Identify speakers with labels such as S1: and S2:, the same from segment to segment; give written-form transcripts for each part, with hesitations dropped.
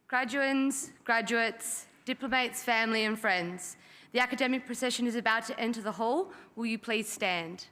S1: Graduands, graduates, diplomates, family and friends, the academic procession is about to enter the hall. Will you please stand?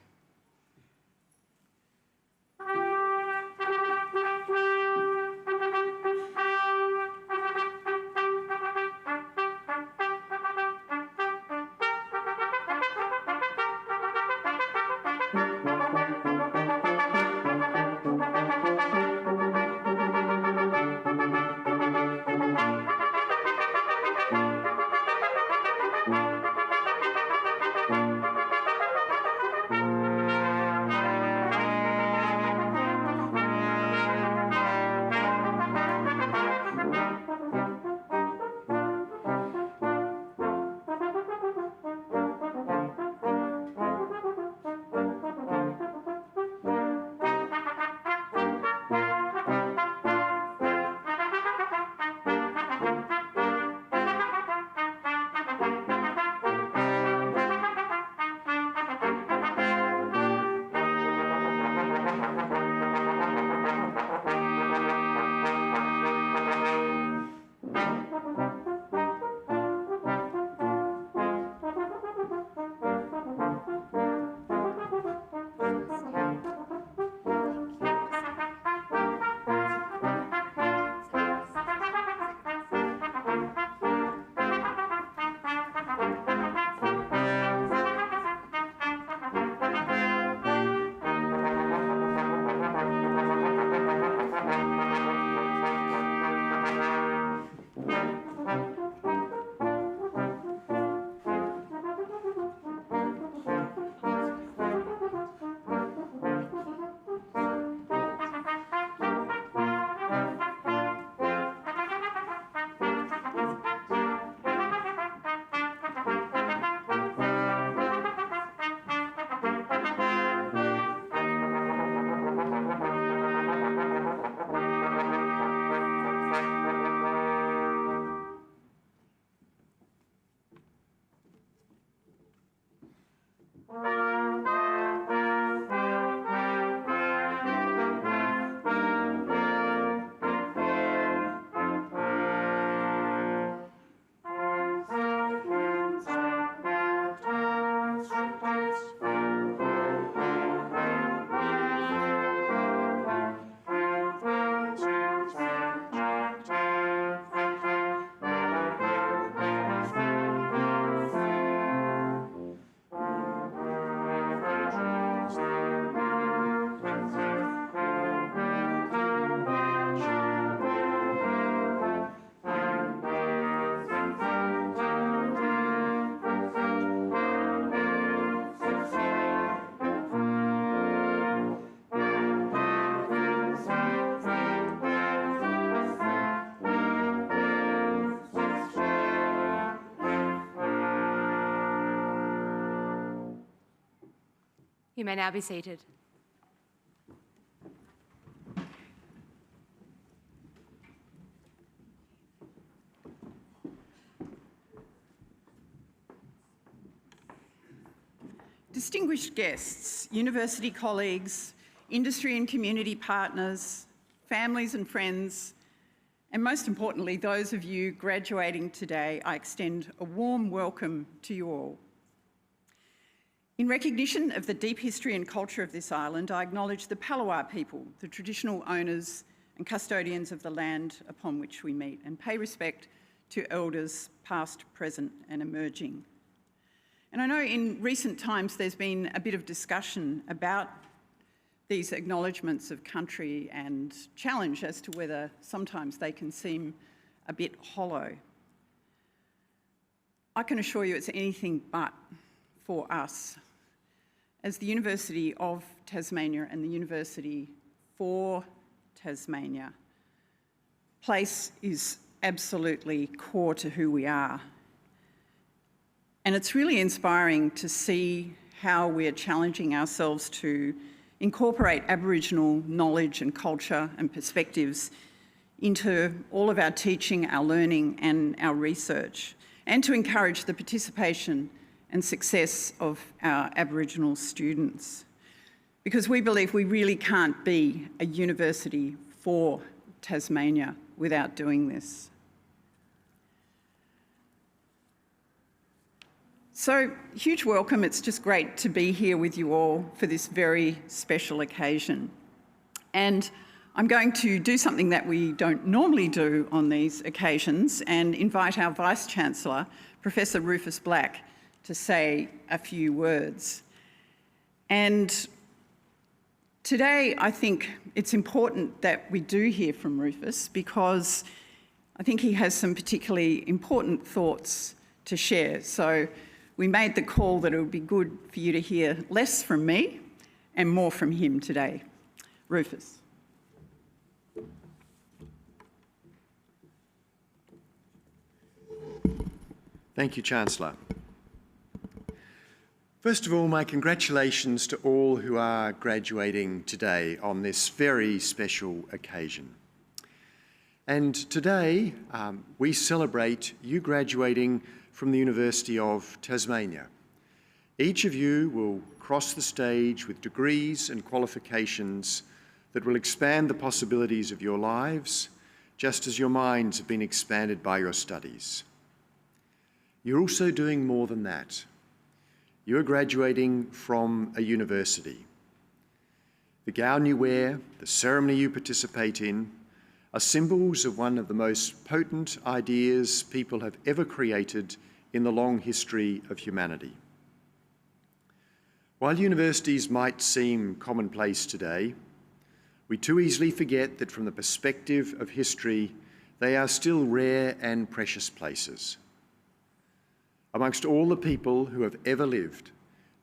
S1: You may now be seated.
S2: Distinguished guests, university colleagues, industry and community partners, families and friends, and most importantly, those of you graduating today, I extend a warm welcome to you all. In recognition of the deep history and culture of this island, I acknowledge the Palawa people, the traditional owners and custodians of the land upon which we meet, and pay respect to elders past, present and emerging. And I know in recent times there's been a bit of discussion about these acknowledgements of country and challenge as to whether sometimes they can seem a bit hollow. I can assure you it's anything but for us. As the University of Tasmania and the University for Tasmania, place is absolutely core to who we are. And it's really inspiring to see how we're challenging ourselves to incorporate Aboriginal knowledge and culture and perspectives into all of our teaching, our learning and our research, and to encourage the participation and success of our Aboriginal students. because we believe we really can't be a university for Tasmania without doing this. So, huge welcome. It's just great to be here with you all for this very special occasion. And I'm going to do something that we don't normally do on these occasions and invite our Vice-Chancellor, Professor Rufus Black, to say a few words. And today, I think it's important that we do hear from Rufus because I think he has some particularly important thoughts to share. So we made the call that it would be good for you to hear less from me and more from him today. Rufus.
S3: Thank you, Chancellor. First of all, my congratulations to all who are graduating today on this very special occasion. And today, we celebrate you graduating from the University of Tasmania. Each of you will cross the stage with degrees and qualifications that will expand the possibilities of your lives, just as your minds have been expanded by your studies. You're also doing more than that. You are graduating from a university. The gown you wear, the ceremony you participate in, are symbols of one of the most potent ideas people have ever created in the long history of humanity. While universities might seem commonplace today, we too easily forget that from the perspective of history, they are still rare and precious places. Amongst all the people who have ever lived,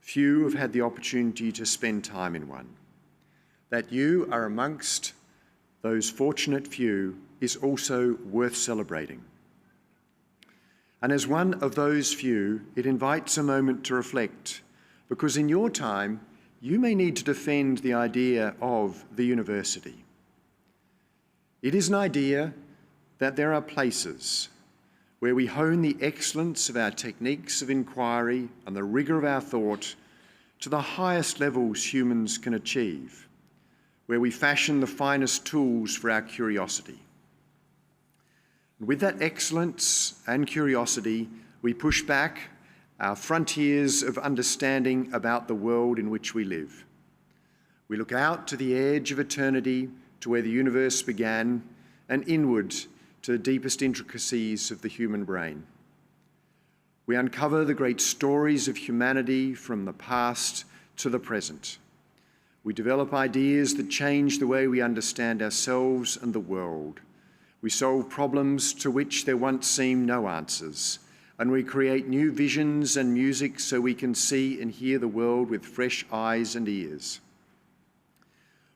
S3: few have had the opportunity to spend time in one. That you are amongst those fortunate few is also worth celebrating. And as one of those few, it invites a moment to reflect, because in your time, you may need to defend the idea of the university. It is an idea that there are places where we hone the excellence of our techniques of inquiry and the rigour of our thought to the highest levels humans can achieve, where we fashion the finest tools for our curiosity. And with that excellence and curiosity, we push back our frontiers of understanding about the world in which we live. We look out to the edge of eternity, to where the universe began, and inward to the deepest intricacies of the human brain. We uncover the great stories of humanity from the past to the present. We develop ideas that change the way we understand ourselves and the world. We solve problems to which there once seemed no answers, and we create new visions and music so we can see and hear the world with fresh eyes and ears.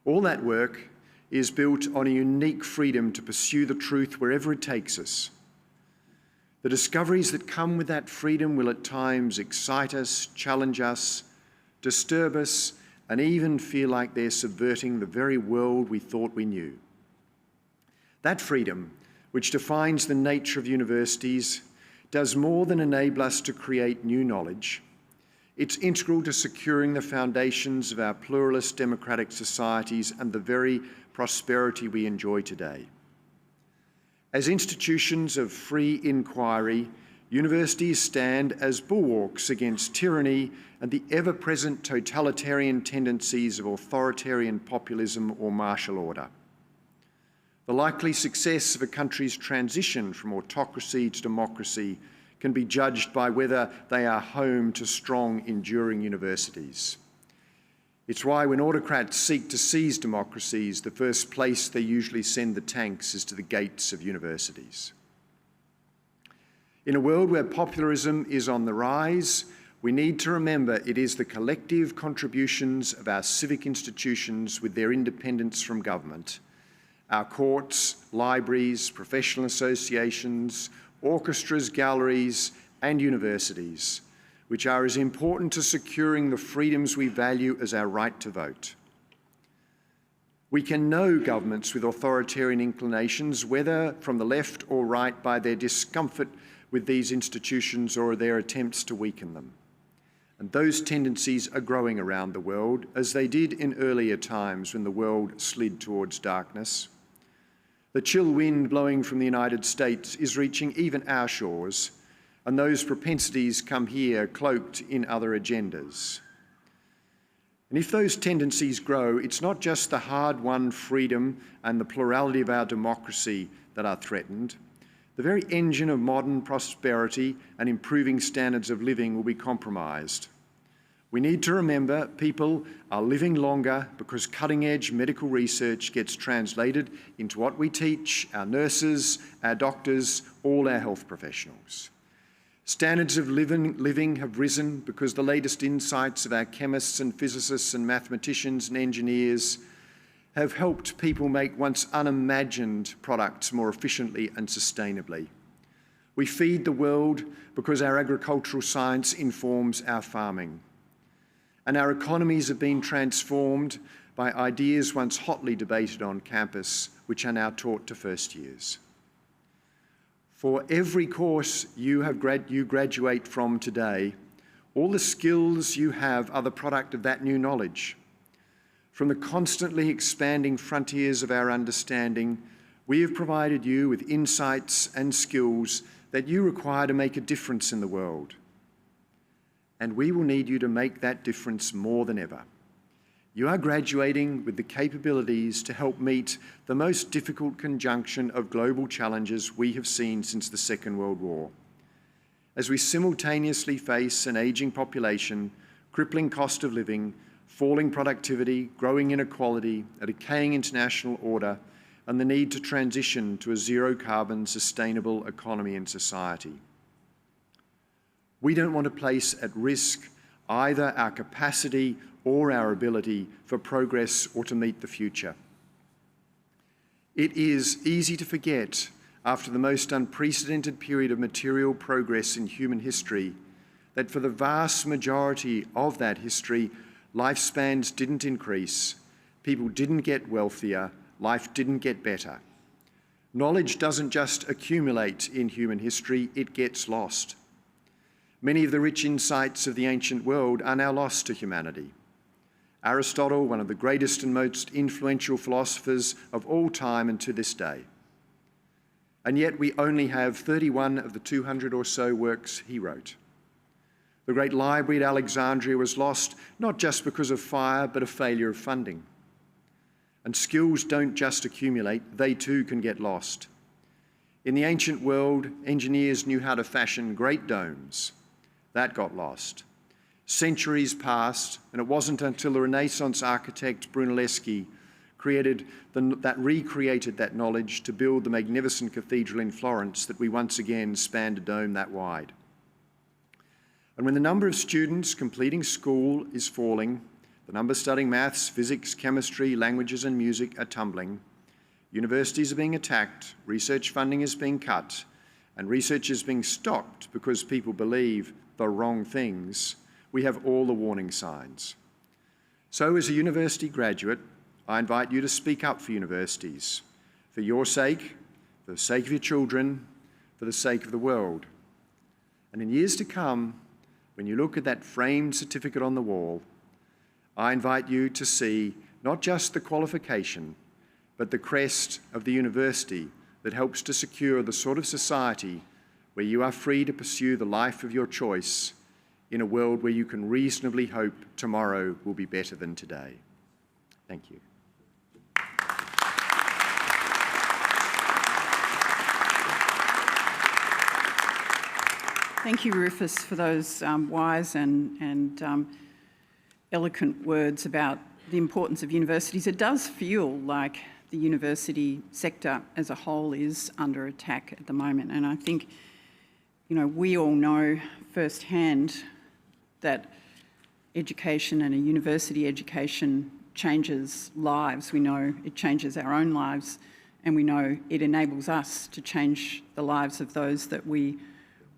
S3: All that work is built on a unique freedom to pursue the truth wherever it takes us. The discoveries that come with that freedom will at times excite us, challenge us, disturb us, and even feel like they're subverting the very world we thought we knew. That freedom, which defines the nature of universities, does more than enable us to create new knowledge. It's integral to securing the foundations of our pluralist democratic societies and the very prosperity we enjoy today. As institutions of free inquiry, universities stand as bulwarks against tyranny and the ever-present totalitarian tendencies of authoritarian populism or martial order. The likely success of a country's transition from autocracy to democracy can be judged by whether they are home to strong, enduring universities. It's why when autocrats seek to seize democracies, the first place they usually send the tanks is to the gates of universities. In a world where popularism is on the rise, we need to remember it is the collective contributions of our civic institutions with their independence from government, our courts, libraries, professional associations, orchestras, galleries, and universities, which are as important to securing the freedoms we value as our right to vote. We can know governments with authoritarian inclinations, whether from the left or right, by their discomfort with these institutions or their attempts to weaken them. And those tendencies are growing around the world, as they did in earlier times when the world slid towards darkness. The chill wind blowing from the United States is reaching even our shores, and those propensities come here cloaked in other agendas. And if those tendencies grow, it's not just the hard-won freedom and the plurality of our democracy that are threatened. The very engine of modern prosperity and improving standards of living will be compromised. We need to remember people are living longer because cutting-edge medical research gets translated into what we teach our nurses, our doctors, all our health professionals. Standards of living have risen because the latest insights of our chemists and physicists and mathematicians and engineers have helped people make once unimagined products more efficiently and sustainably. We feed the world because our agricultural science informs our farming. And our economies have been transformed by ideas once hotly debated on campus, which are now taught to first years. For every course you graduate from today, all the skills you have are the product of that new knowledge. From the constantly expanding frontiers of our understanding, we have provided you with insights and skills that you require to make a difference in the world. And we will need you to make that difference more than ever. You are graduating with the capabilities to help meet the most difficult conjunction of global challenges we have seen since the Second World War. As we simultaneously face an ageing population, crippling cost of living, falling productivity, growing inequality, a decaying international order, and the need to transition to a zero-carbon, sustainable economy and society. We don't want to place at risk either our capacity or our ability for progress or to meet the future. It is easy to forget, after the most unprecedented period of material progress in human history, that for the vast majority of that history, lifespans didn't increase, people didn't get wealthier, life didn't get better. Knowledge doesn't just accumulate in human history, it gets lost. Many of the rich insights of the ancient world are now lost to humanity. Aristotle, one of the greatest and most influential philosophers of all time and to this day. And yet we only have 31 of the 200 or so works he wrote. The great library at Alexandria was lost not just because of fire, but a failure of funding. And skills don't just accumulate, they too can get lost. In the ancient world, engineers knew how to fashion great domes. That got lost. Centuries passed, and it wasn't until the Renaissance architect Brunelleschi recreated that knowledge to build the magnificent cathedral in Florence that we once again spanned a dome that wide. And when the number of students completing school is falling, the number studying maths, physics, chemistry, languages and music are tumbling, universities are being attacked, research funding is being cut, and research is being stopped because people believe the wrong things, we have all the warning signs. So as a university graduate, I invite you to speak up for universities, for your sake, for the sake of your children, for the sake of the world. And in years to come, when you look at that framed certificate on the wall, I invite you to see not just the qualification, but the crest of the university that helps to secure the sort of society where you are free to pursue the life of your choice in a world where you can reasonably hope tomorrow will be better than today. Thank you.
S2: Thank you, Rufus, for those wise and eloquent words about the importance of universities. It does feel like the university sector as a whole is under attack at the moment, and I think, you know, we all know firsthand that education and a university education changes lives. We know it changes our own lives, and we know it enables us to change the lives of those that we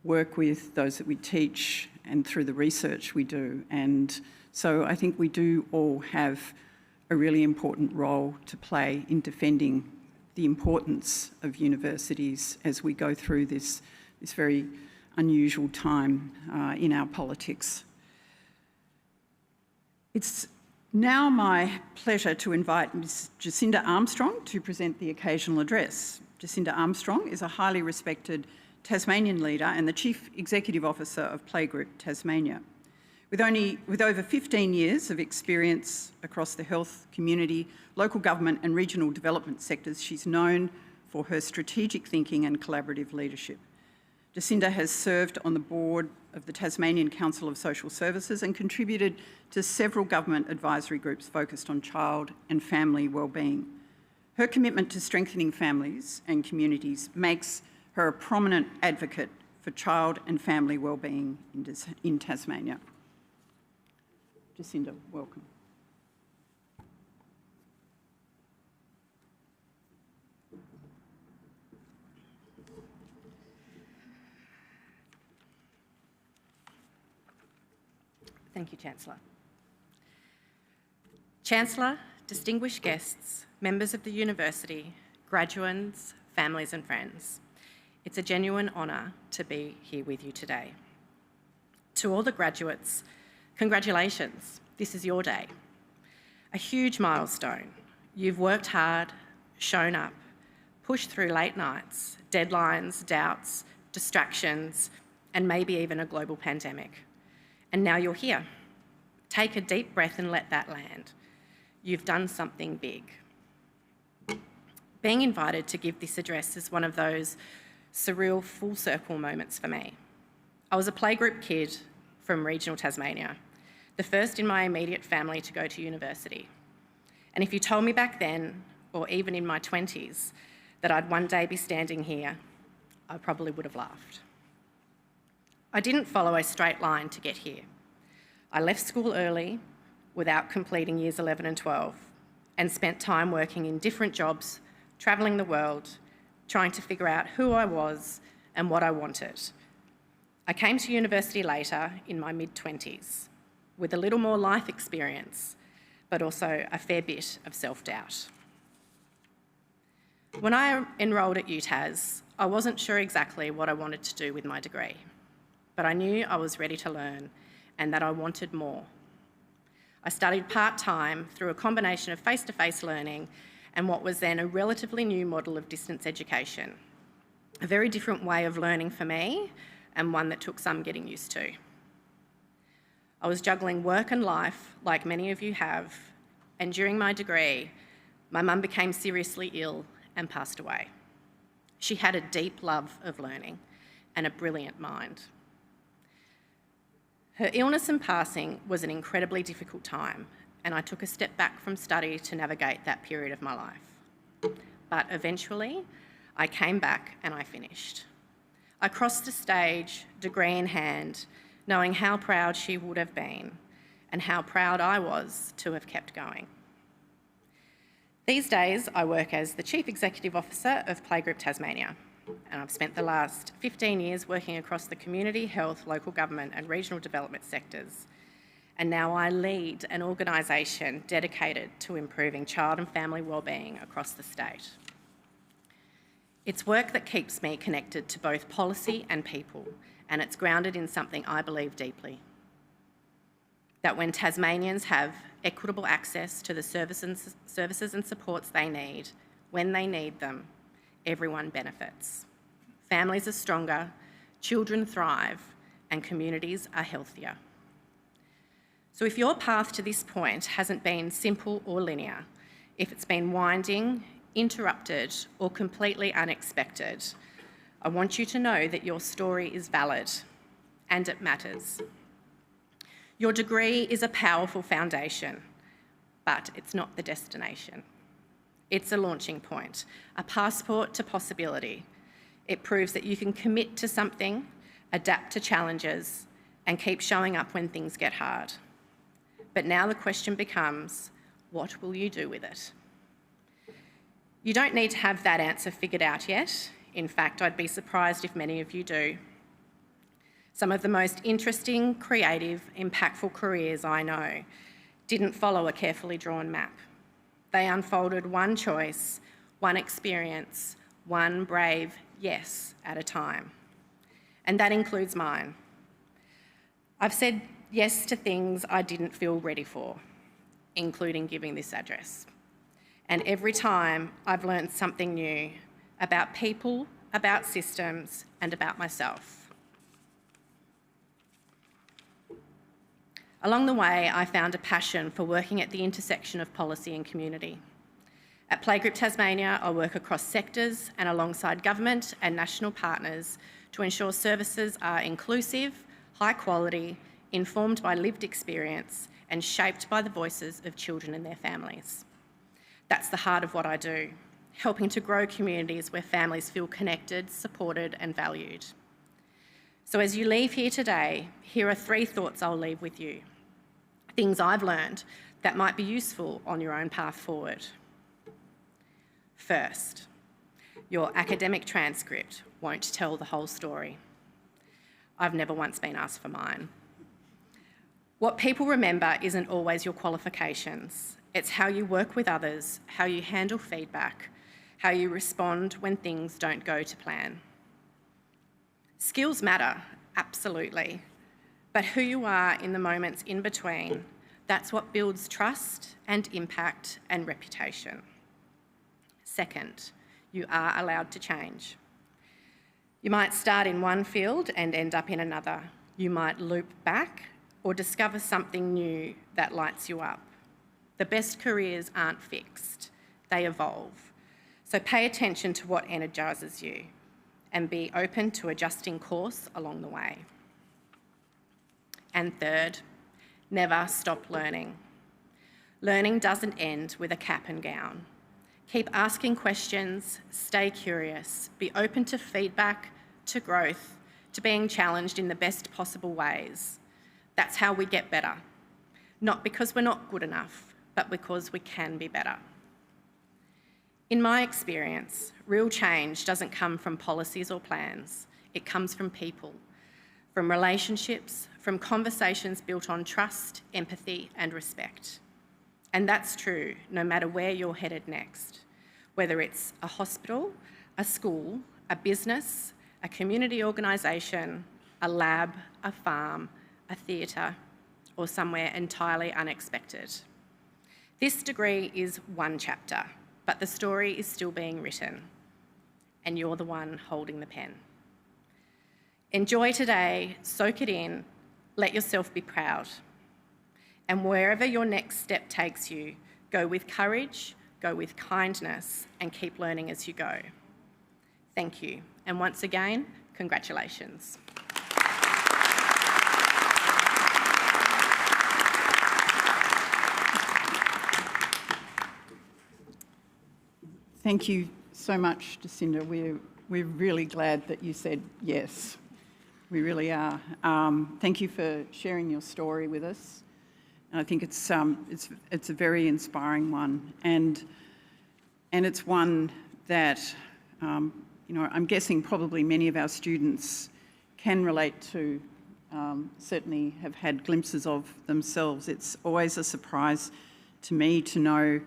S2: work with, those that we teach, and through the research we do. And so I think we do all have a really important role to play in defending the importance of universities as we go through this very unusual time in our politics. It's now my pleasure to invite Ms. Jacinda Armstrong to present the occasional address. Jacinda Armstrong is a highly respected Tasmanian leader and the Chief Executive Officer of Playgroup Tasmania. With over 15 years of experience across the health, community, local government and regional development sectors, she's known for her strategic thinking and collaborative leadership. Jacinda has served on the board of the Tasmanian Council of Social Services and contributed to several government advisory groups focused on child and family wellbeing. Her commitment to strengthening families and communities makes her a prominent advocate for child and family wellbeing in Tasmania. Jacinda, welcome.
S4: Thank you, Chancellor. Chancellor, distinguished guests, members of the university, graduates, families and friends, it's a genuine honour to be here with you today. To all the graduates, congratulations, this is your day. A huge milestone. You've worked hard, shown up, pushed through late nights, deadlines, doubts, distractions, and maybe even a global pandemic. And now you're here. Take a deep breath and let that land. You've done something big. Being invited to give this address is one of those surreal full circle moments for me. I was a playgroup kid from regional Tasmania, the first in my immediate family to go to university. And if you told me back then, or even in my 20s, that I'd one day be standing here, I probably would have laughed. I didn't follow a straight line to get here. I left school early without completing years 11 and 12 and spent time working in different jobs, travelling the world, trying to figure out who I was and what I wanted. I came to university later in my mid-20s with a little more life experience, but also a fair bit of self-doubt. When I enrolled at UTAS, I wasn't sure exactly what I wanted to do with my degree, but I knew I was ready to learn and that I wanted more. I studied part-time through a combination of face-to-face learning and what was then a relatively new model of distance education. A very different way of learning for me and one that took some getting used to. I was juggling work and life like many of you have, and during my degree, my mum became seriously ill and passed away. She had a deep love of learning and a brilliant mind. Her illness and passing was an incredibly difficult time, and I took a step back from study to navigate that period of my life. But eventually, I came back and I finished. I crossed the stage, degree in hand, knowing how proud she would have been and how proud I was to have kept going. These days, I work as the Chief Executive Officer of Playgroup Tasmania, and I've spent the last 15 years working across the community, health, local government and regional development sectors. And now I lead an organisation dedicated to improving child and family wellbeing across the state. It's work that keeps me connected to both policy and people, and it's grounded in something I believe deeply. That when Tasmanians have equitable access to the services and supports they need, when they need them, everyone benefits. Families are stronger, children thrive, and communities are healthier. So if your path to this point hasn't been simple or linear, if it's been winding, interrupted, or completely unexpected, I want you to know that your story is valid and it matters. Your degree is a powerful foundation, but it's not the destination. It's a launching point, a passport to possibility. It proves that you can commit to something, adapt to challenges, and keep showing up when things get hard. But now the question becomes, what will you do with it? You don't need to have that answer figured out yet. In fact, I'd be surprised if many of you do. Some of the most interesting, creative, impactful careers I know didn't follow a carefully drawn map. They unfolded one choice, one experience, one brave yes at a time. And that includes mine. I've said yes to things I didn't feel ready for. including giving this address. And every time I've learned something new about people, about systems, and about myself. Along the way, I found a passion for working at the intersection of policy and community. At Playgroup Tasmania, I work across sectors and alongside government and national partners to ensure services are inclusive, high quality, informed by lived experience, and shaped by the voices of children and their families. That's the heart of what I do, helping to grow communities where families feel connected, supported, and valued. So as you leave here today, here are 3 thoughts I'll leave with you. Things I've learned that might be useful on your own path forward. First, your academic transcript won't tell the whole story. I've never once been asked for mine. What people remember isn't always your qualifications. It's how you work with others, how you handle feedback, how you respond when things don't go to plan. Skills matter, absolutely, but who you are in the moments in between, that's what builds trust and impact and reputation. Second, you are allowed to change. You might start in one field and end up in another. You might loop back or discover something new that lights you up. The best careers aren't fixed, they evolve. So pay attention to what energises you and be open to adjusting course along the way. And third, never stop learning. Learning doesn't end with a cap and gown. Keep asking questions, stay curious, be open to feedback, to growth, to being challenged in the best possible ways. That's how we get better. Not because we're not good enough, but because we can be better. In my experience, real change doesn't come from policies or plans. It comes from people, from relationships, from conversations built on trust, empathy, and respect. And that's true no matter where you're headed next, whether it's a hospital, a school, a business, a community organisation, a lab, a farm, a theatre, or somewhere entirely unexpected. This degree is one chapter, but the story is still being written, and you're the one holding the pen. Enjoy today, soak it in, let yourself be proud. And wherever your next step takes you, go with courage, go with kindness, and keep learning as you go. Thank you, and once again, congratulations.
S2: Thank you so much, Jacinda. We're really glad that you said yes. We really are. Thank you for sharing your story with us. And I think it's a very inspiring one, and it's one that I'm guessing probably many of our students can relate to. Certainly have had glimpses of themselves. It's always a surprise to me to know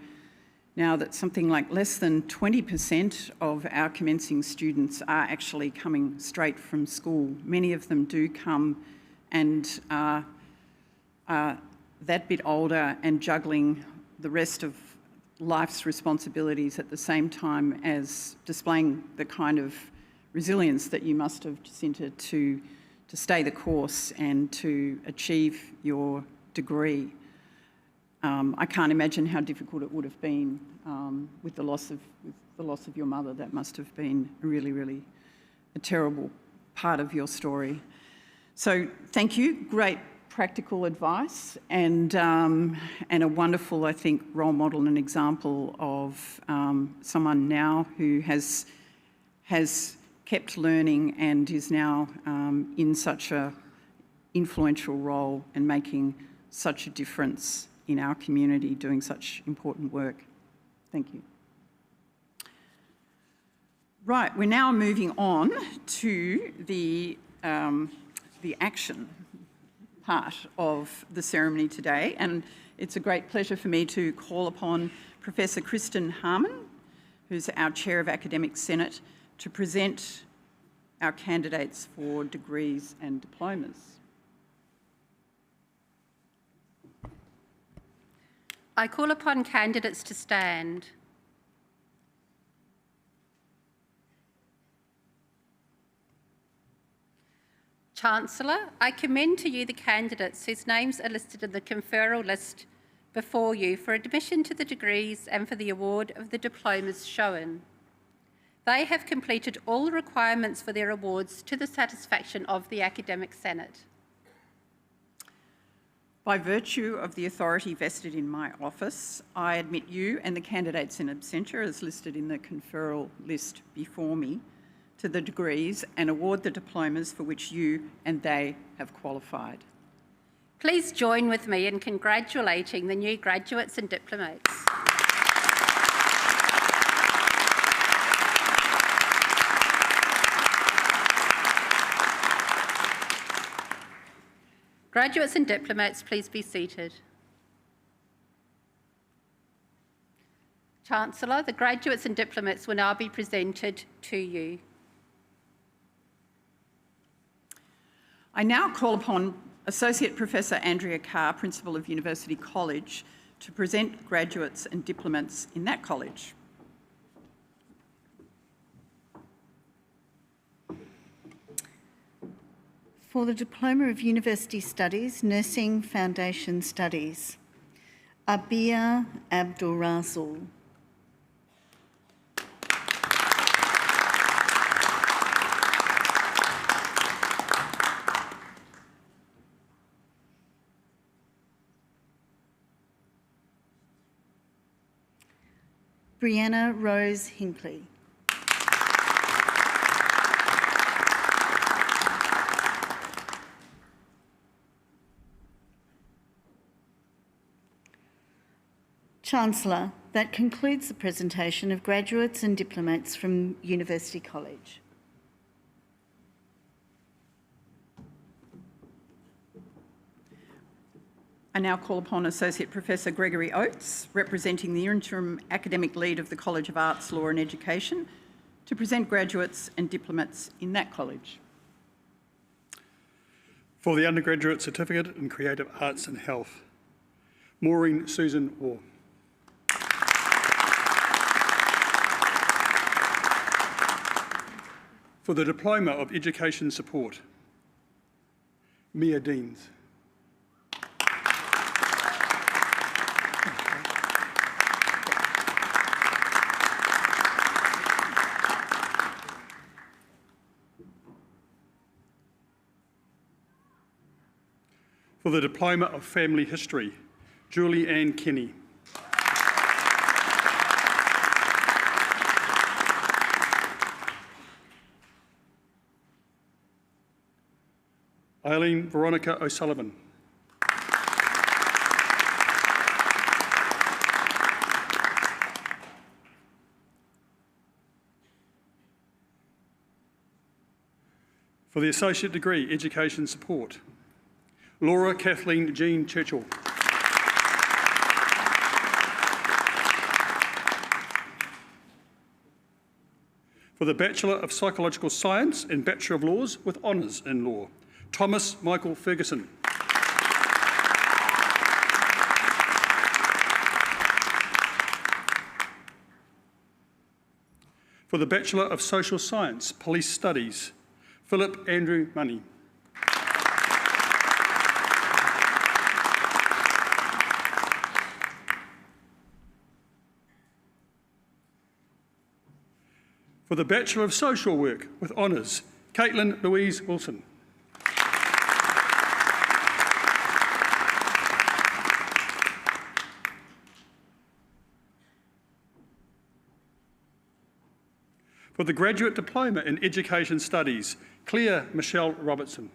S2: now that something like less than 20% of our commencing students are actually coming straight from school. Many of them do come and are that bit older and juggling the rest of life's responsibilities at the same time as displaying the kind of resilience that you must have, Jacinta, to stay the course and to achieve your degree. I can't imagine how difficult it would have been with the loss of your mother. That must have been really, really a terrible part of your story. So thank you. Great practical advice and a wonderful, I think, role model and example of someone now who has kept learning and is now in such a influential role and making such a difference in our community, doing such important work. Thank you. Right, we're now moving on to the action part of the ceremony today, and it's a great pleasure for me to call upon Professor Kristen Harmon, who's our Chair of Academic Senate, to present our candidates for degrees and diplomas.
S5: I call upon candidates to stand. Chancellor, I commend to you the candidates whose names are listed in the conferral list before you for admission to the degrees and for the award of the diplomas shown. They have completed all the requirements for their awards to the satisfaction of the Academic Senate.
S2: By virtue of the authority vested in my office, I admit you and the candidates in absentia as listed in the conferral list before me to the degrees and award the diplomas for which you and they have qualified.
S5: Please join with me in congratulating the new graduates and diplomates. Graduates and diplomates, please be seated. Chancellor, the graduates and diplomates will now be presented to you.
S2: I now call upon Associate Professor Andrea Carr, Principal of University College, to present graduates and diplomates in that college.
S6: For the Diploma of University Studies, Nursing Foundation Studies, Abia Abdulrazul. Brianna Rose Hinkley. Chancellor, that concludes the presentation of graduates and diplomates from University College.
S2: I now call upon Associate Professor Gregory Oates, representing the Interim Academic Lead of the College of Arts, Law and Education, to present graduates and diplomats in that college.
S7: For the Undergraduate Certificate in Creative Arts and Health, Maureen Susan Waugh. For the Diploma of Education Support, Mia Deans. For the Diploma of Family History, Julie Ann Kenny. Eileen Veronica O'Sullivan. For the Associate Degree, Education Support, Laura Kathleen Jean Churchill. For the Bachelor of Psychological Science and Bachelor of Laws with Honours in Law, Thomas Michael Ferguson. For the Bachelor of Social Science, Police Studies, Philip Andrew Money. For the Bachelor of Social Work with Honours, Caitlin Louise Wilson. For the Graduate Diploma in Education Studies, Claire Michelle Robertson.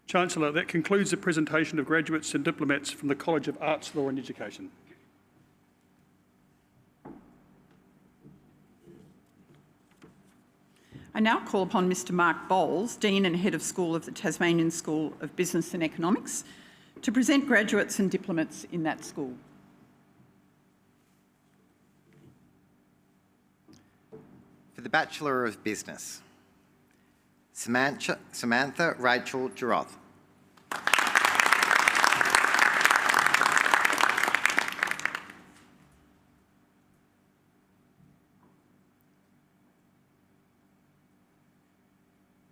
S7: Chancellor, that concludes the presentation of graduates and diplomats from the College of Arts, Law and Education.
S2: I now call upon Mr Mark Bowles, Dean and Head of School of the Tasmanian School of Business and Economics, to present graduates and diplomats in that school.
S8: For the Bachelor of Business, Samantha Rachel Giroth.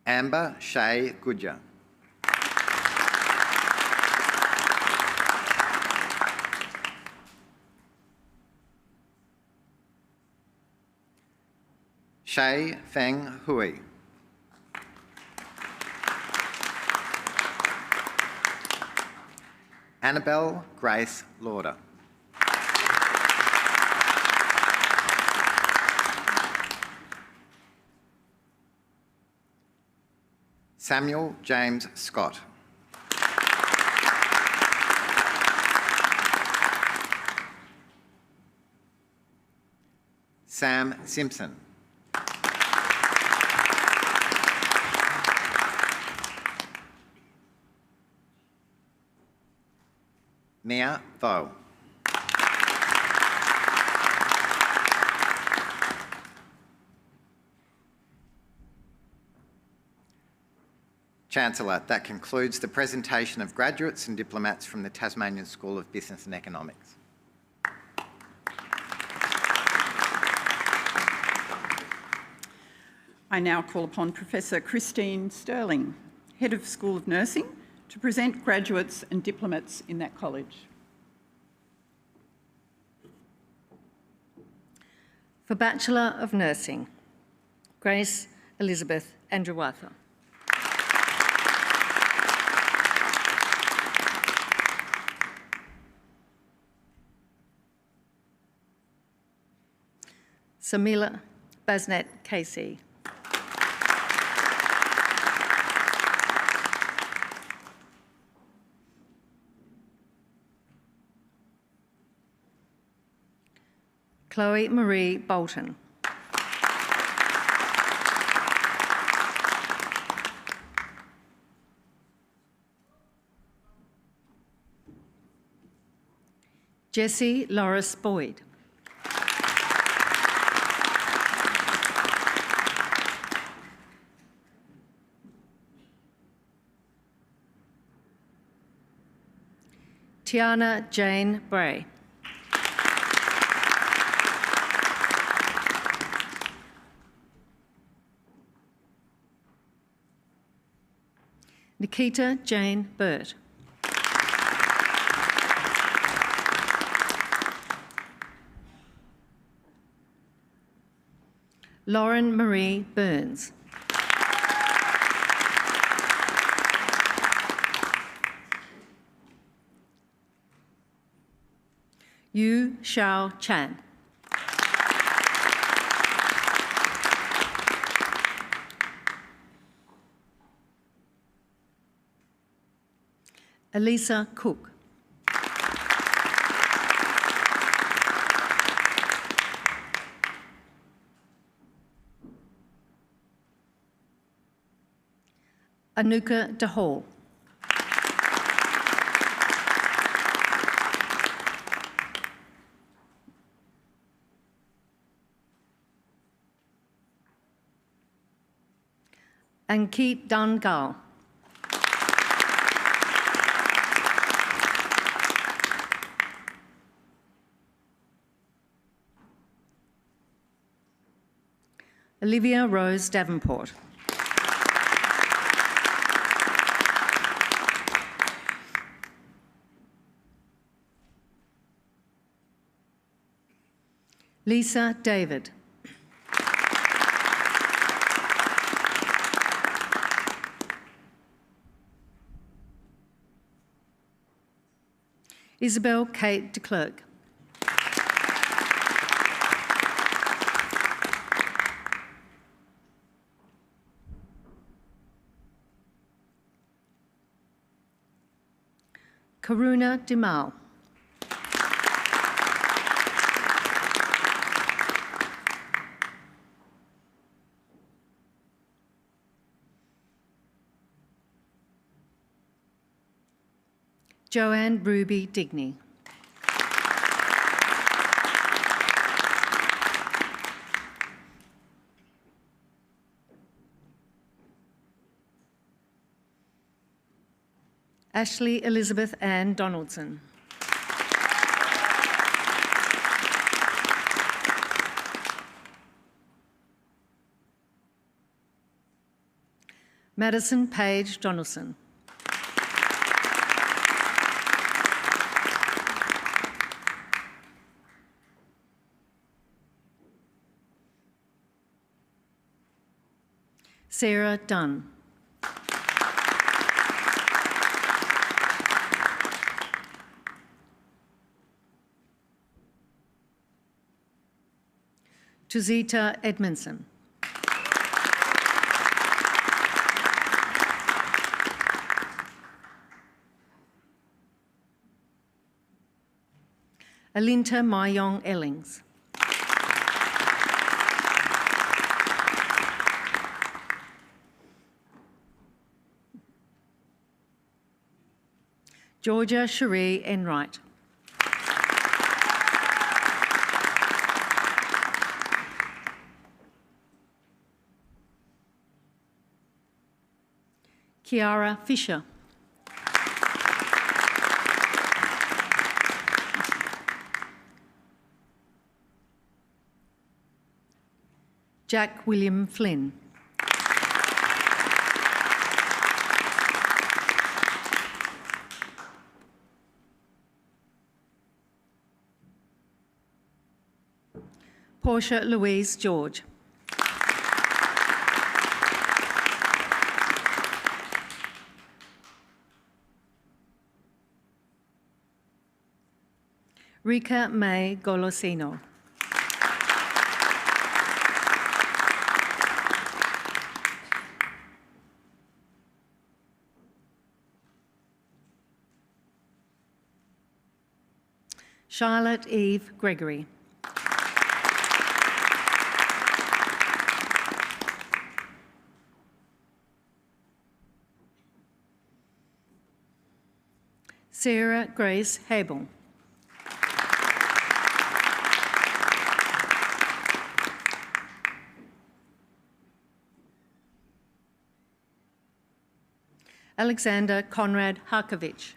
S8: Amber Shay Goodyer. Shay Feng Hui. Annabelle Grace Lauder. Samuel James Scott. Sam Simpson. Mia Vo. Chancellor, that concludes the presentation of graduates and diplomats from the Tasmanian School of Business and Economics.
S2: I now call upon Professor Christine Sterling, Head of School of Nursing, to present graduates and diplomats in that college.
S9: For Bachelor of Nursing, Grace Elizabeth Andrewatha. Samila Basnet Casey. Chloe Marie Bolton. Jessie Loris Boyd. Tiana Jane Bray. Nikita Jane Burt. Lauren Marie Burns. Yu Xiao Chan. Elisa Cook. Anuka DeHall. Ankit Dangal. Olivia Rose Davenport. Lisa David. Isabel Kate de Klerk. Karuna Dimal. Joanne Ruby Digney. Ashley Elizabeth Ann Donaldson. Madison Page Donaldson. Sarah Dunn. Tuzita Edmondson. Alinta Mayong Ellings. Georgia Cherie Enright. Kiara Fisher. Jack William Flynn. Portia Louise George. Rika May Golosino. Charlotte Eve Gregory. Sarah Grace Habel. Alexander Conrad Harkovich.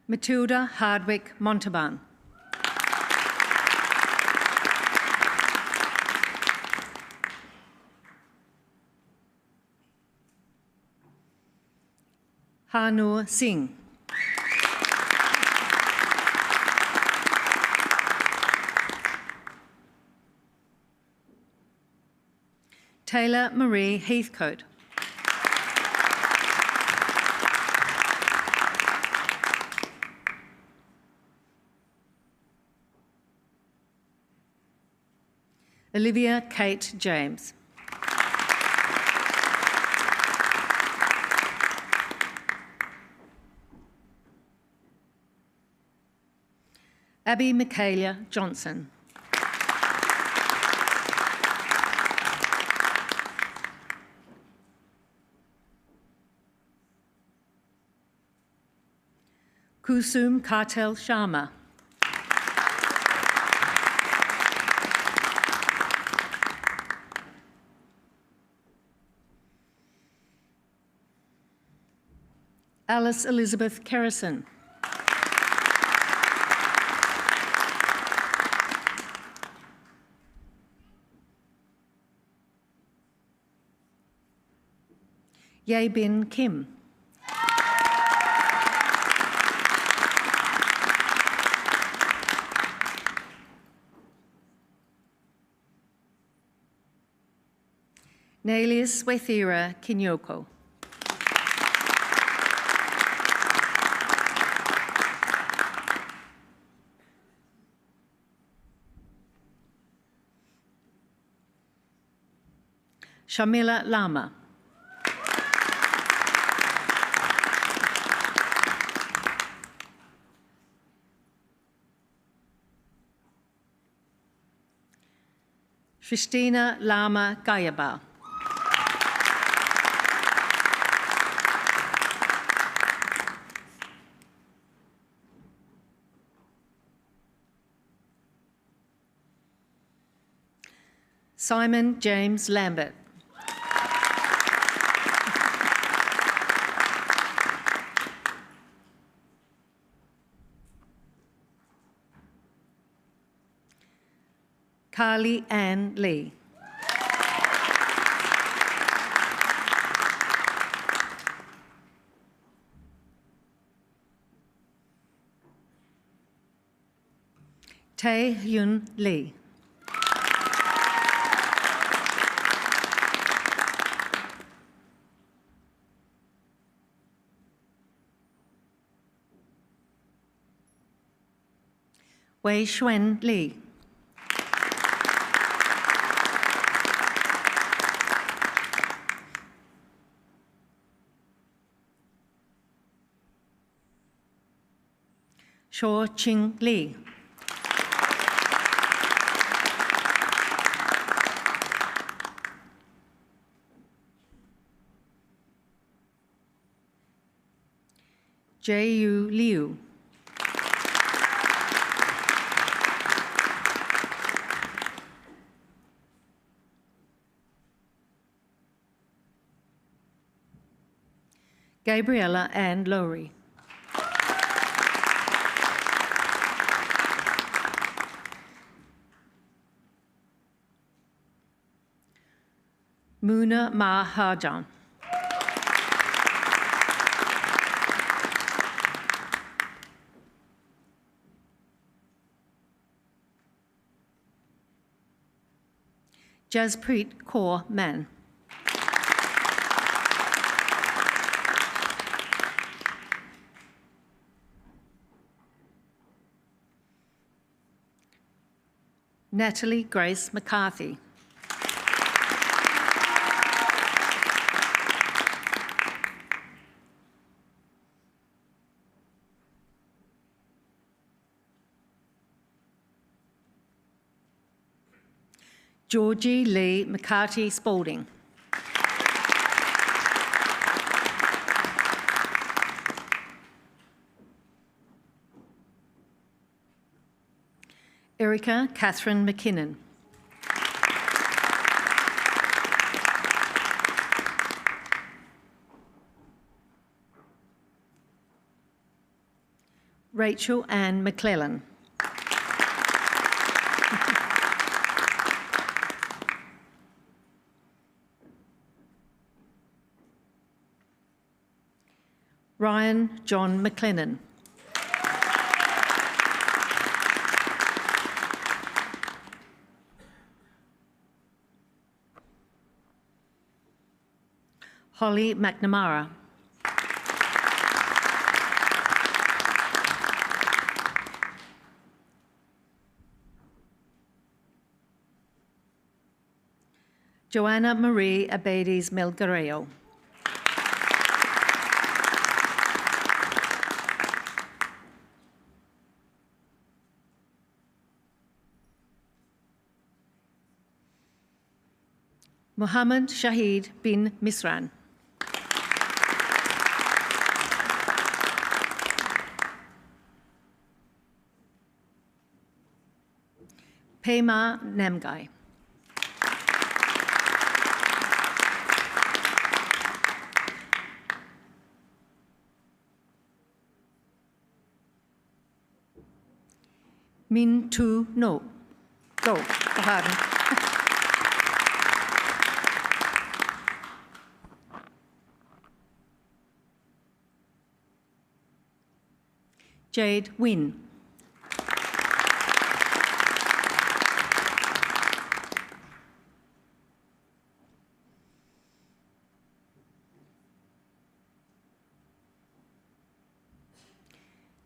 S9: Matilda Hardwick Montalban. Harnoor Singh. Taylor Marie Heathcote. Olivia Kate James. Abby Michaela Johnson. Kusum Kartel Sharma. Alice Elizabeth Kerrison. Ye Bin Kim. Nelius Wethira Kinyoko. Shamila Lama. Christina Lama Gayaba. Simon James Lambert. Carly Ann Lee. Tae Hyun Lee. Wei Xuan Lee. Shaw Ching Lee. J.U. Liu. Gabriella Ann Lowry. Muna Mahajan. Jaspreet Kaur Man. Natalie Grace McCarthy. Georgie Lee McCarthy Spalding. Erica Catherine McKinnon. Rachel Ann McClellan. Ryan John McLennan. Holly McNamara. Joanna Marie Abades Melgareo. Muhammad Shahid bin Misran. Pema Namgai. Min Tu No. Go. Pardon. Jade Wynne.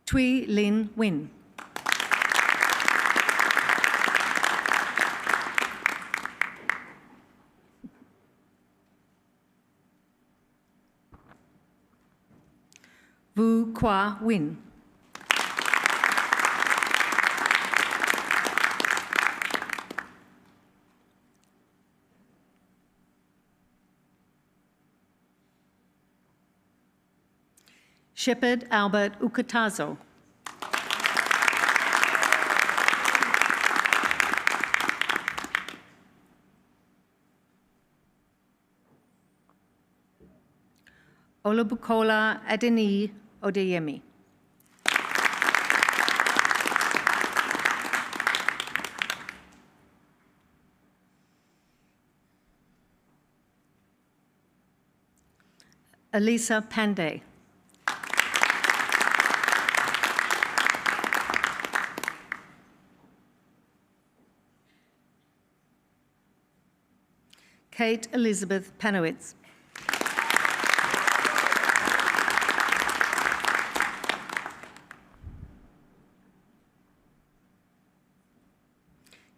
S9: Tui Lin Wynne. Vu Qua Win. Shepherd Albert Ukatazo. Olubukola Adeni Odeyemi. Elisa Pandey. Kate Elizabeth Panowitz.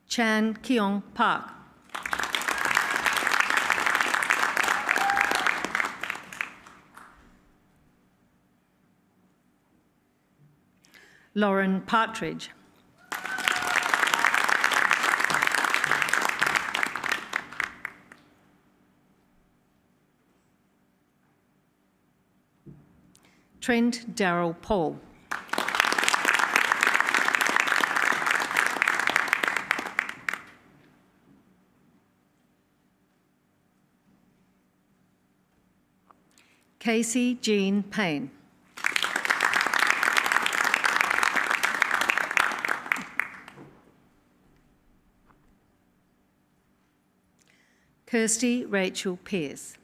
S9: Chan Keong Park. Lauren Partridge. Trent Darrell Paul. Casey Jean Payne. Kirsty Rachel Pearce.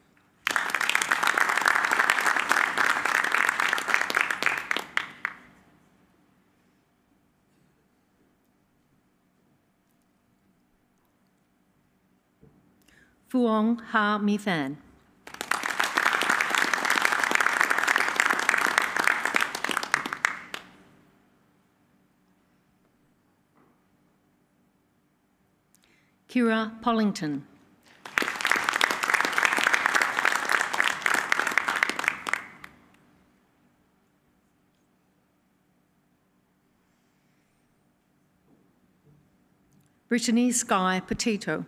S9: Phuong Ha Mi Phan. Kira Pollington. Brittany Sky Petito.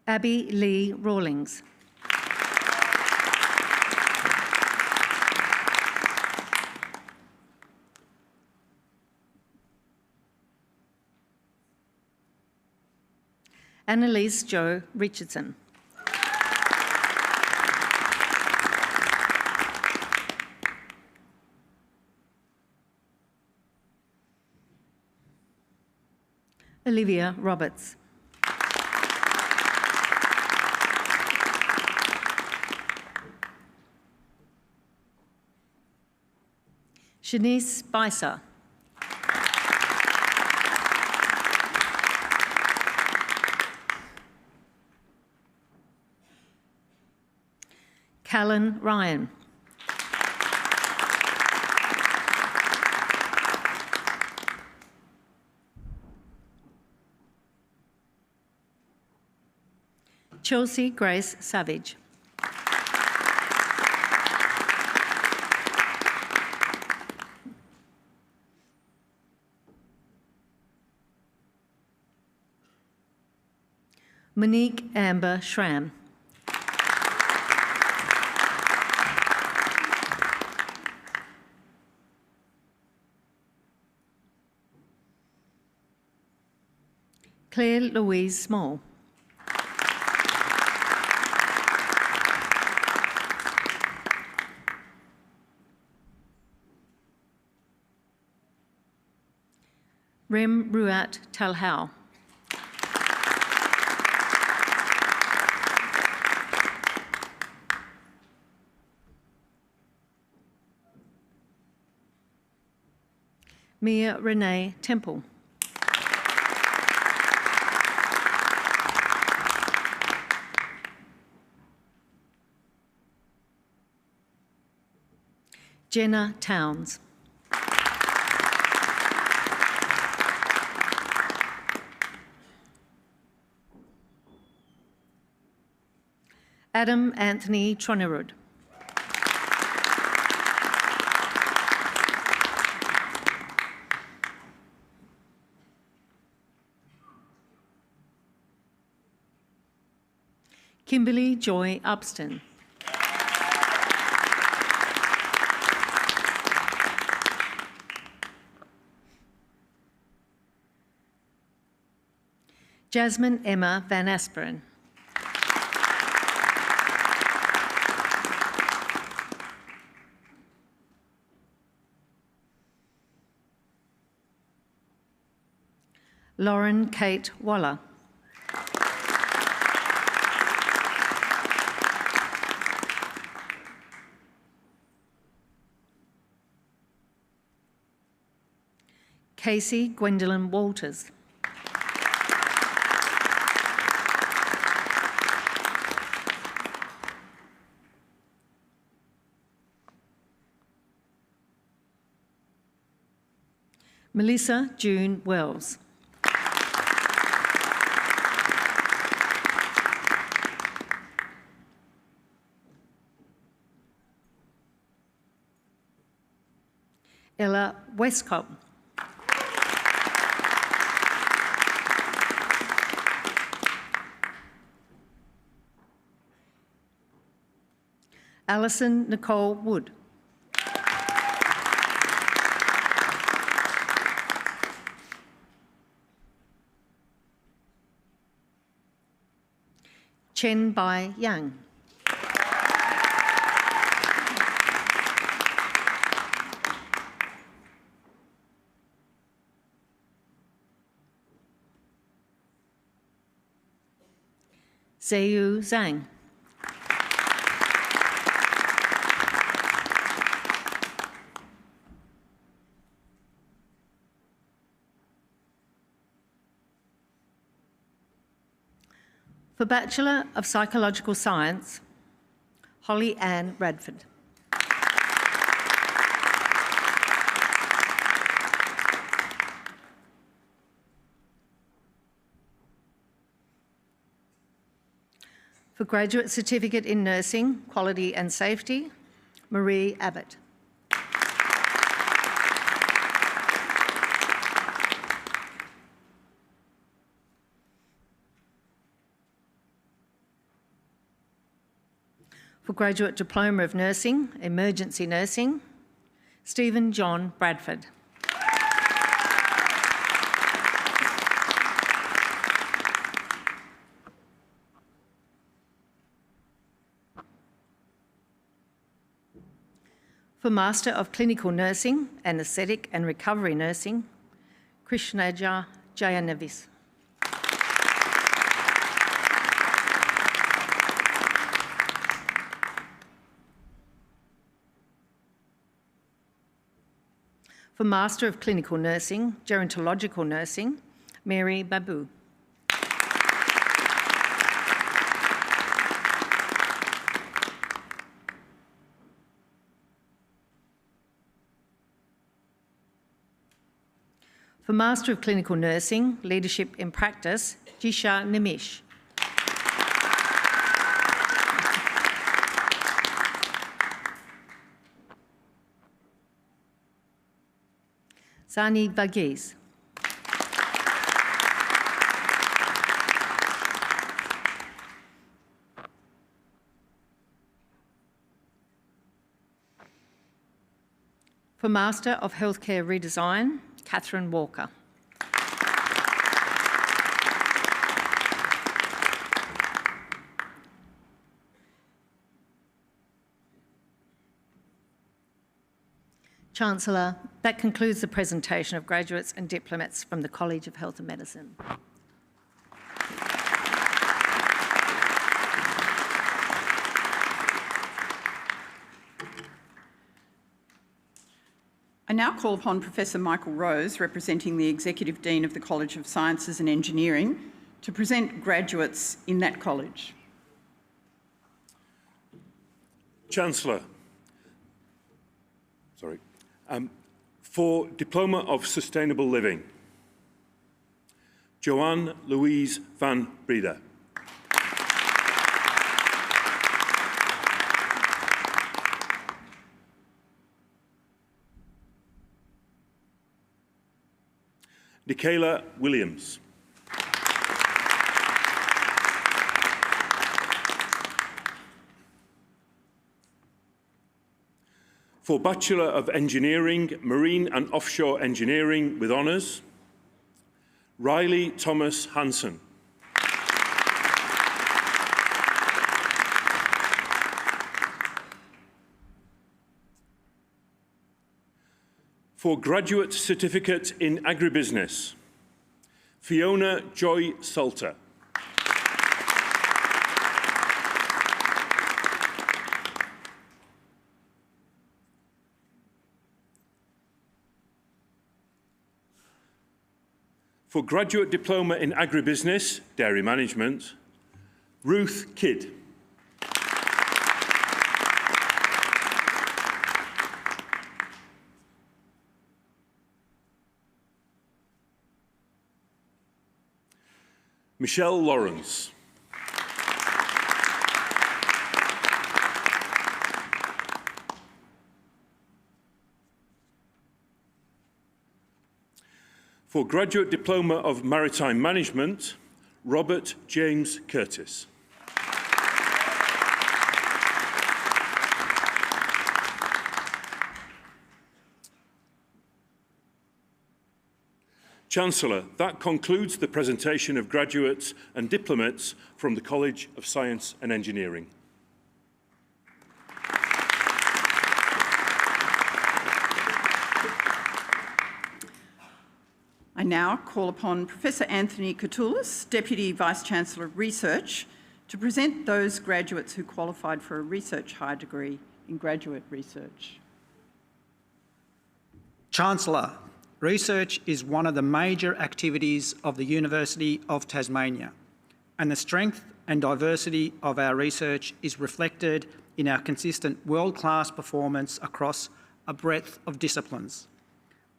S9: Abby Lee Rawlings. Annalise Jo Richardson. Olivia Roberts. Shanice Spicer. Callan Ryan. Chelsea Grace Savage. Monique Amber Schramm. Claire Louise Small. Rem Ruat Talhau. Mia Renee Temple. Jenna Towns. Adam Anthony Tronerud. Kimberly Joy Upston. Jasmine Emma Van Asperen. Lauren Kate Waller. Casey Gwendolyn Walters. Melissa June Wells. Ella Westcott. Alison Nicole Wood. Chen Bai Yang. Zheyu Zhang. For Bachelor of Psychological Science, Holly Ann Radford. For Graduate Certificate in Nursing, Quality and Safety, Marie Abbott. For Graduate Diploma of Nursing, Emergency Nursing, Stephen John Bradford. For Master of Clinical Nursing, Anaesthetic and Recovery Nursing, Krishnaja Jayanavis. For Master of Clinical Nursing, Gerontological Nursing, Mary Babu. For Master of Clinical Nursing, Leadership in Practice, Jisha Nimish. Zani Vagiz. For Master of Healthcare Redesign, Catherine Walker. Chancellor, that concludes the presentation of graduates and diplomats from the College of Health and Medicine.
S2: I now call upon Professor Michael Rose, representing the Executive Dean of the College of Sciences and Engineering, to present graduates in that college.
S10: Chancellor, for Diploma of Sustainable Living, Joanne Louise van Breda. Nicaela Williams. For Bachelor of Engineering, Marine and Offshore Engineering with honours, Riley Thomas Hanson. For Graduate Certificate in Agribusiness, Fiona Joy Salter. For Graduate Diploma in Agribusiness, Dairy Management, Ruth Kidd. Michelle Lawrence. For Graduate Diploma of Maritime Management, Robert James Curtis. Chancellor, that concludes the presentation of graduates and diplomates from the College of Science and Engineering.
S2: I now call upon Professor Anthony Koutoulis, Deputy Vice-Chancellor of Research, to present those graduates who qualified for a research higher degree in graduate research.
S11: Chancellor, research is one of the major activities of the University of Tasmania, and the strength and diversity of our research is reflected in our consistent world-class performance across a breadth of disciplines.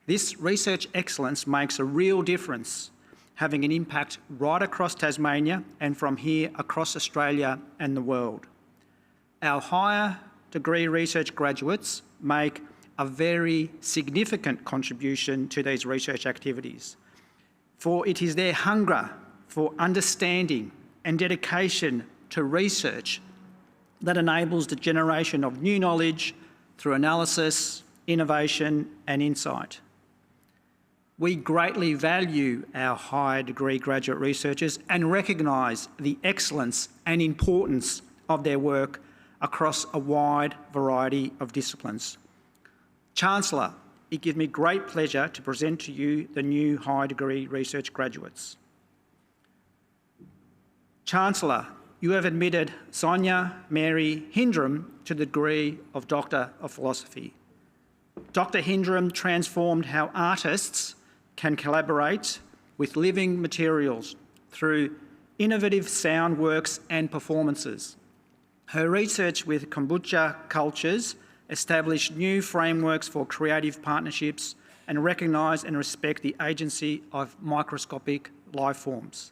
S11: This research excellence makes a real difference, having an impact right across Tasmania and from here across Australia and the world. Our higher degree research graduates make a very significant contribution to these research activities, for it is their hunger for understanding and dedication to research that enables the generation of new knowledge through analysis, innovation and insight. We greatly value our higher degree graduate researchers and recognise the excellence and importance of their work across a wide variety of disciplines. Chancellor, it gives me great pleasure to present to you the new higher degree research graduates. Chancellor, you have admitted Sonia Mary Hindram to the degree of Doctor of Philosophy. Dr. Hindram transformed how artists can collaborate with living materials through innovative sound works and performances. Her research with kombucha cultures established new frameworks for creative partnerships and recognise and respect the agency of microscopic life forms.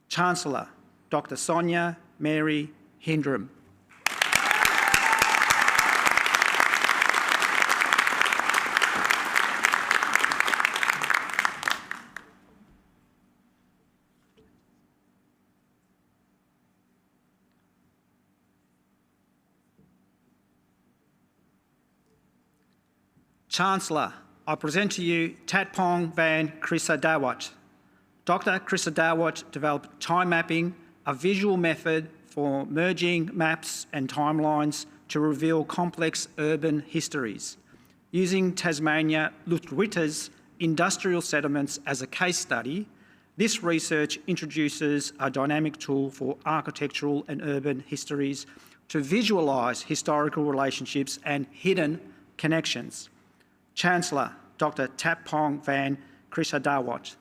S11: Chancellor, Dr. Sonia Mary Hindram. Chancellor, I present to you Tatpong van Krisadawat. Dr. Krisadawat developed time mapping, a visual method for merging maps and timelines to reveal complex urban histories. Using Tasmania Lutwitta's industrial settlements as a case study, this research introduces a dynamic tool for architectural and urban histories to visualise historical relationships and hidden connections. Chancellor, Dr. Tatpong van Krisadawat.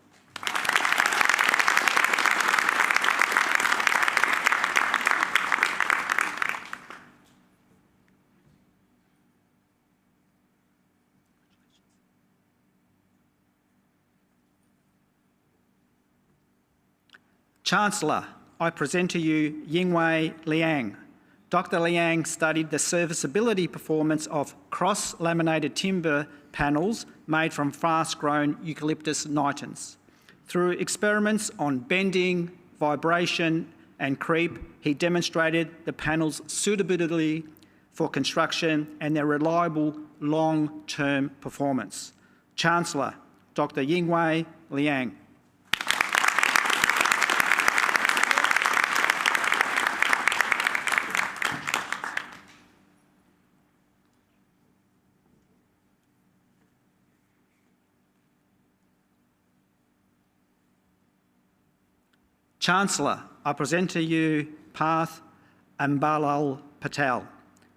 S11: Chancellor, I present to you Yingwei Liang. Dr. Liang studied the serviceability performance of cross-laminated timber panels made from fast-grown eucalyptus nitens. Through experiments on bending, vibration and creep, he demonstrated the panels' suitability for construction and their reliable long-term performance. Chancellor, Dr. Yingwei Liang. Chancellor, I present to you Parth Ambalal Patel.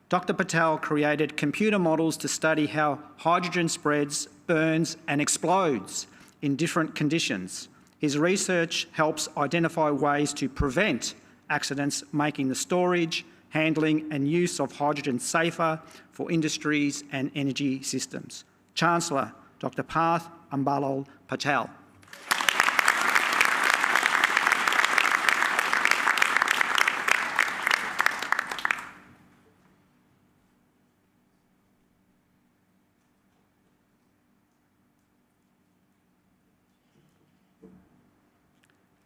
S11: Dr. Patel created computer models to study how hydrogen spreads, burns and explodes in different conditions. His research helps identify ways to prevent accidents, making the storage, handling and use of hydrogen safer for industries and energy systems. Chancellor, Dr. Parth Ambalal Patel.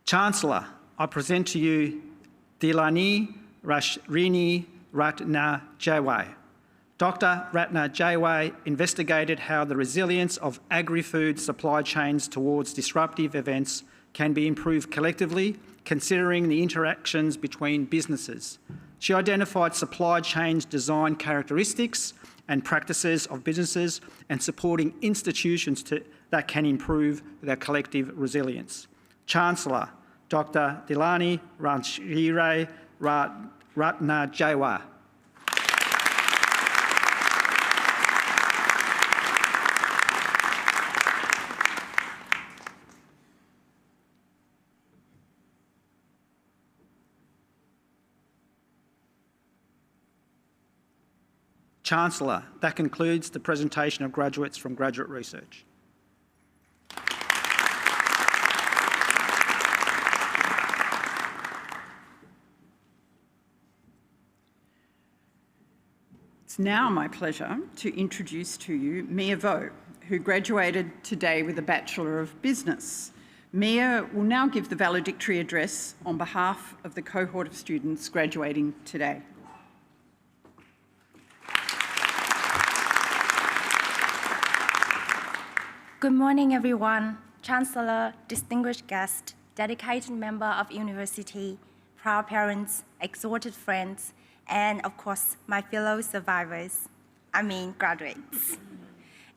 S11: Chancellor, I present to you Dilani Rashrini Ratna Jawai. Dr. Ratna Jawai investigated how the resilience of agri-food supply chains towards disruptive events can be improved collectively, considering the interactions between businesses. She identified supply chains design characteristics and practices of businesses and supporting institutions that can improve their collective resilience. Chancellor, Dr. Dilani Rashiri Ratna Jawai. Chancellor, that concludes the presentation of graduates from graduate research.
S2: It's now my pleasure to introduce to you Mia Vo, who graduated today with a Bachelor of Business. Mia will now give the valedictory address on behalf of the cohort of students graduating today.
S12: Good morning, everyone. Chancellor, distinguished guest, dedicated member of university, proud parents, exalted friends, and of course, my fellow survivors, graduates.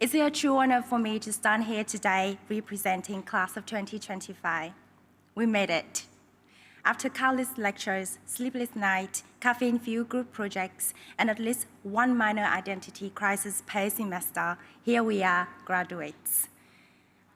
S12: It's a true honor for me to stand here today representing class of 2025. We made it. After countless lectures, sleepless nights, caffeine-fueled group projects, and at least one minor identity crisis per semester, here we are, graduates.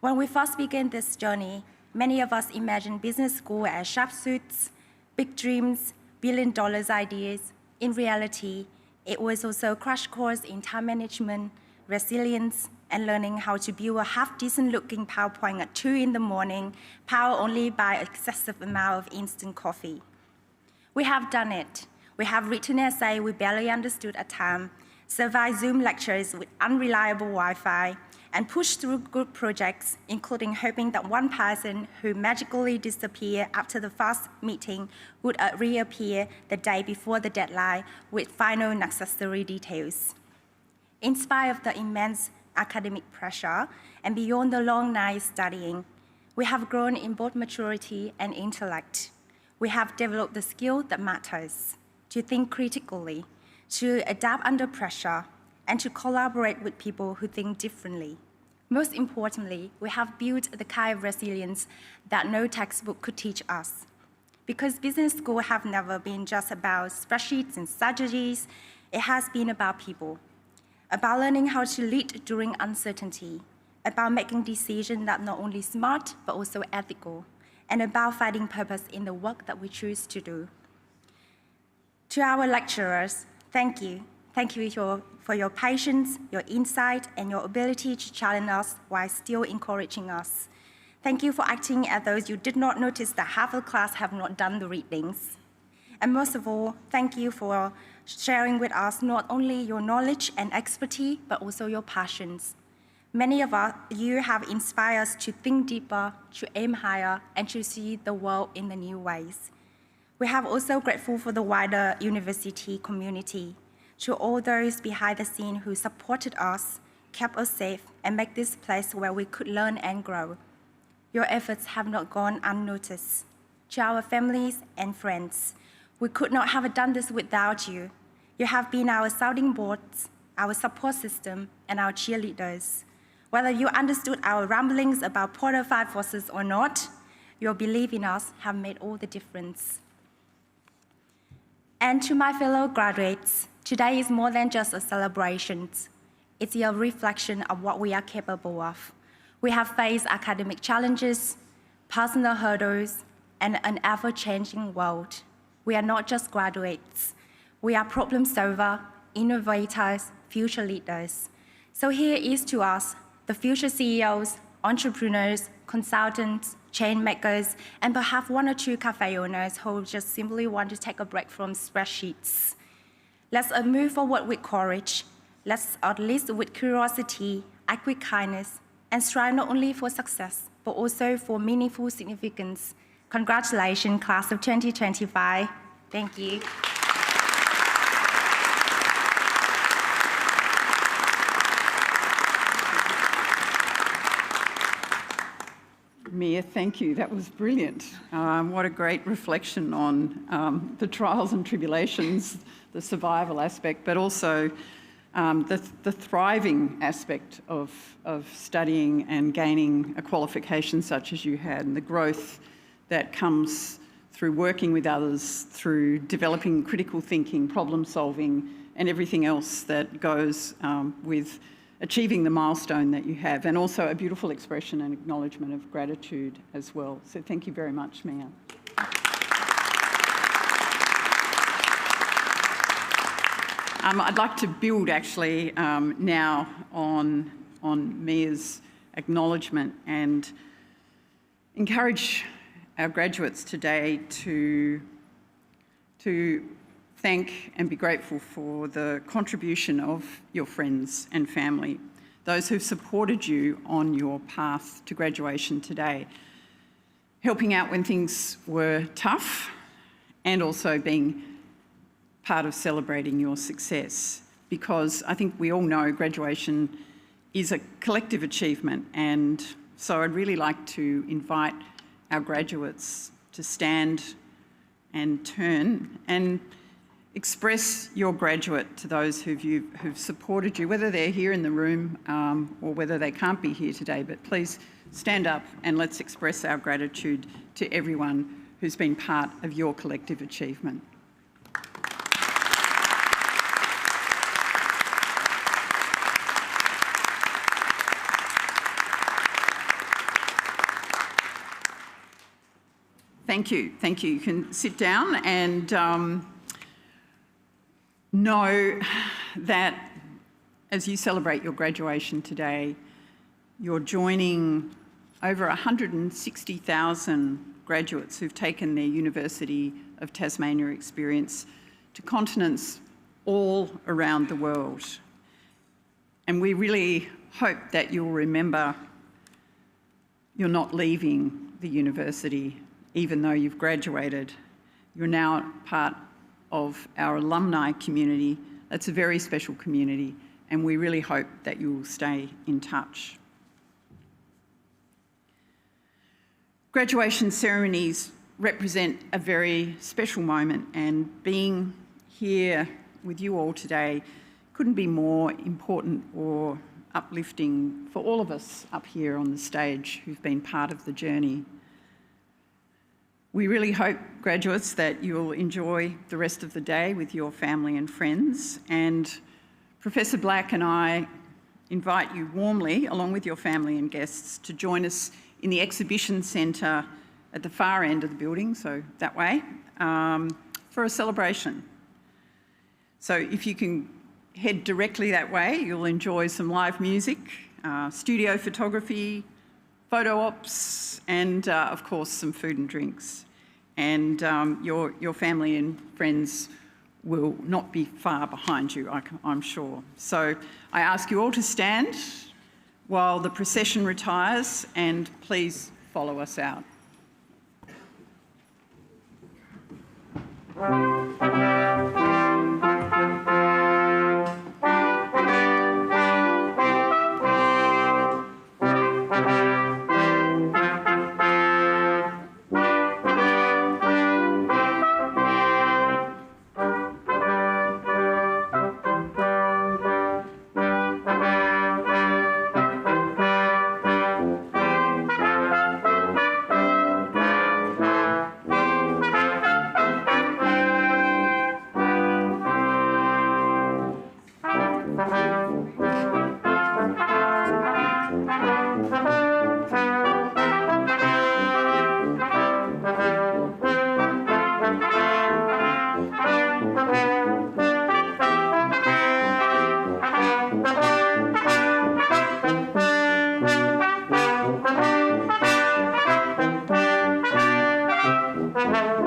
S12: When we first began this journey, many of us imagined business school as sharp suits, big dreams, billion-dollar ideas. In reality, it was also a crash course in time management, resilience, and learning how to build a half-decent looking PowerPoint at 2 in the morning, powered only by excessive amount of instant coffee. We have done it. We have written an essay we barely understood at time, survived Zoom lectures with unreliable Wi-Fi, and pushed through group projects, including hoping that one person who magically disappeared after the first meeting would reappear the day before the deadline with final necessary details. In spite of the immense academic pressure and beyond the long nights studying, we have grown in both maturity and intellect. We have developed the skill that matters, to think critically, to adapt under pressure, and to collaborate with people who think differently. Most importantly, we have built the kind of resilience that no textbook could teach us. Because business school have never been just about spreadsheets and strategies, it has been about people, about learning how to lead during uncertainty, about making decisions that are not only smart, but also ethical, and about finding purpose in the work that we choose to do. To our lecturers, thank you. Thank you for your patience, your insight, and your ability to challenge us while still encouraging us. Thank you for acting as those you did not notice that half of the class have not done the readings. And most of all, thank you for sharing with us not only your knowledge and expertise, but also your passions. Many of you have inspired us to think deeper, to aim higher, and to see the world in the new ways. We have also grateful for the wider university community, to all those behind the scene who supported us, kept us safe, and made this place where we could learn and grow. Your efforts have not gone unnoticed. To our families and friends, we could not have done this without you. You have been our sounding boards, our support system, and our cheerleaders. Whether you understood our ramblings about Porter 5 forces or not, Your belief in us have made all the difference. And to my fellow graduates, today is more than just a celebration. It's a reflection of what we are capable of. We have faced academic challenges, personal hurdles, and an ever-changing world. We are not just graduates. We are problem solvers, innovators, future leaders. So here is to us, the future CEOs, entrepreneurs, consultants, chain makers, and perhaps one or two cafe owners who just simply want to take a break from spreadsheets. Let's move forward with courage. Let's lead with curiosity, act with kindness, and strive not only for success, but also for meaningful significance. Congratulations, class of 2025. Thank you.
S2: Mia, thank you. That was brilliant. What a great reflection on the trials and tribulations, the survival aspect, but also the thriving aspect of studying and gaining a qualification such as you had, and the growth that comes through working with others, through developing critical thinking, problem solving, and everything else that goes with achieving the milestone that you have, and also a beautiful expression and acknowledgement of gratitude as well. So thank you very much, Mia. I'd like to build actually now on Mia's acknowledgement and encourage our graduates today to thank and be grateful for the contribution of your friends and family, those who've supported you on your path to graduation today, helping out when things were tough, and also being part of celebrating your success. Because I think we all know graduation is a collective achievement, and so I'd really like to invite our graduates to stand and turn and express your gratitude to those who've supported you, whether they're here in the room or whether they can't be here today. But please stand up and let's express our gratitude to everyone who's been part of your collective achievement. Thank you. Thank you. You can sit down and know that as you celebrate your graduation today, you're joining over 160,000 graduates who've taken their University of Tasmania experience to continents all around the world. And we really hope that you'll remember you're not leaving the university even though you've graduated. You're now part of our alumni community. That's a very special community, and we really hope that you'll stay in touch. Graduation ceremonies represent a very special moment, and being here with you all today couldn't be more important or uplifting for all of us up here on the stage who've been part of the journey. We really hope, graduates, that you'll enjoy the rest of the day with your family and friends. And Professor Black and I invite you warmly, along with your family and guests, to join us in the exhibition centre at the far end of the building, so that way, for a celebration. So if you can head directly that way, you'll enjoy some live music, studio photography, photo ops, and of course some food and drinks. And your family and friends will not be far behind you, I'm sure. So I ask you all to stand while the procession retires, and please follow us out.
S13: you.